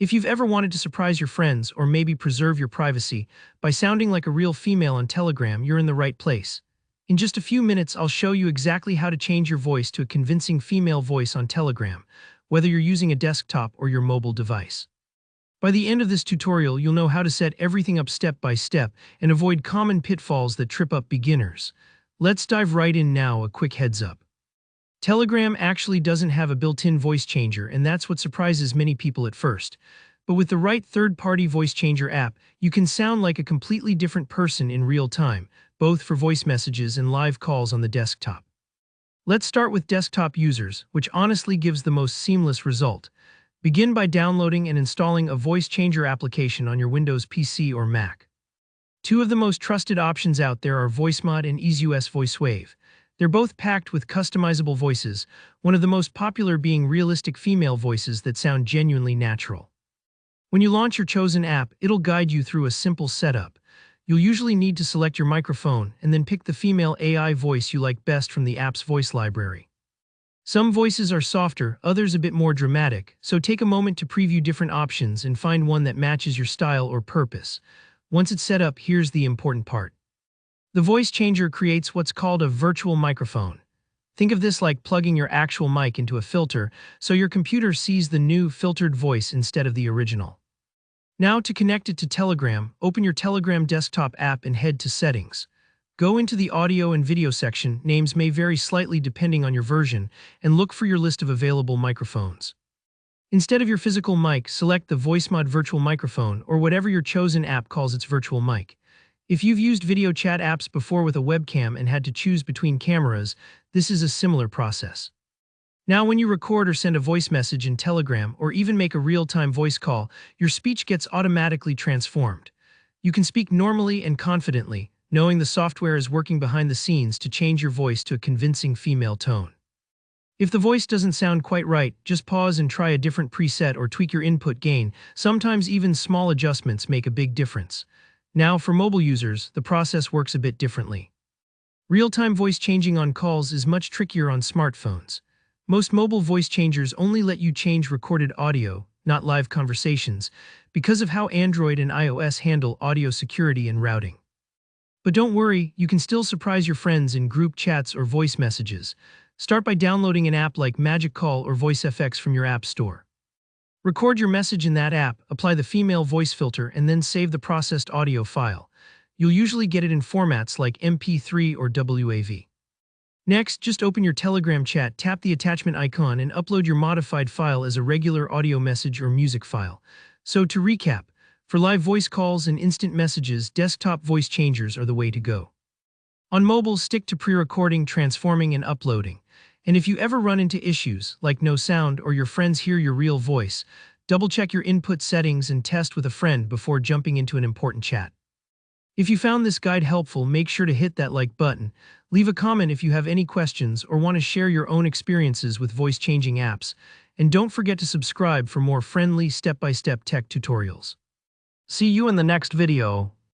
If you've ever wanted to surprise your friends or maybe preserve your privacy by sounding like a real female on Telegram, you're in the right place. In just a few minutes, I'll show you exactly how to change your voice to a convincing female voice on Telegram, whether you're using a desktop or your mobile device. By the end of this tutorial, you'll know how to set everything up step by step and avoid common pitfalls that trip up beginners. Let's dive right in now. A quick heads up. Telegram actually doesn't have a built-in voice changer, and that's what surprises many people at first. But with the right third-party voice changer app, you can sound like a completely different person in real time, both for voice messages and live calls on the desktop. Let's start with desktop users, which honestly gives the most seamless result. Begin by downloading and installing a voice changer application on your Windows PC or Mac. Two of the most trusted options out there are VoiceMod and EaseUS VoiceWave. They're both packed with customizable voices, one of the most popular being realistic female voices that sound genuinely natural. When you launch your chosen app, it'll guide you through a simple setup. You'll usually need to select your microphone and then pick the female AI voice you like best from the app's voice library. Some voices are softer, others a bit more dramatic, so take a moment to preview different options and find one that matches your style or purpose. Once it's set up, here's the important part. The voice changer creates what's called a virtual microphone. Think of this like plugging your actual mic into a filter, so your computer sees the new filtered voice instead of the original. Now to connect it to Telegram, open your Telegram desktop app and head to Settings. Go into the audio and video section, names may vary slightly depending on your version, and look for your list of available microphones. Instead of your physical mic, select the VoiceMod virtual microphone or whatever your chosen app calls its virtual mic. If you've used video chat apps before with a webcam and had to choose between cameras, this is a similar process. Now when you record or send a voice message in Telegram or even make a real-time voice call, your speech gets automatically transformed. You can speak normally and confidently, knowing the software is working behind the scenes to change your voice to a convincing female tone. If the voice doesn't sound quite right, just pause and try a different preset or tweak your input gain. Sometimes even small adjustments make a big difference. Now, for mobile users, the process works a bit differently. Real-time voice changing on calls is much trickier on smartphones. Most mobile voice changers only let you change recorded audio, not live conversations, because of how Android and iOS handle audio security and routing. But don't worry, you can still surprise your friends in group chats or voice messages. Start by downloading an app like Magic Call or VoiceFX from your app store. Record your message in that app, apply the female voice filter, and then save the processed audio file. You'll usually get it in formats like MP3 or WAV. Next, just open your Telegram chat, tap the attachment icon, and upload your modified file as a regular audio message or music file. So to recap, for live voice calls and instant messages, desktop voice changers are the way to go. On mobile, stick to pre-recording, transforming, and uploading. And if you ever run into issues, like no sound or your friends hear your real voice, double-check your input settings and test with a friend before jumping into an important chat. If you found this guide helpful, make sure to hit that like button, leave a comment if you have any questions or want to share your own experiences with voice-changing apps, and don't forget to subscribe for more friendly step-by-step tech tutorials. See you in the next video.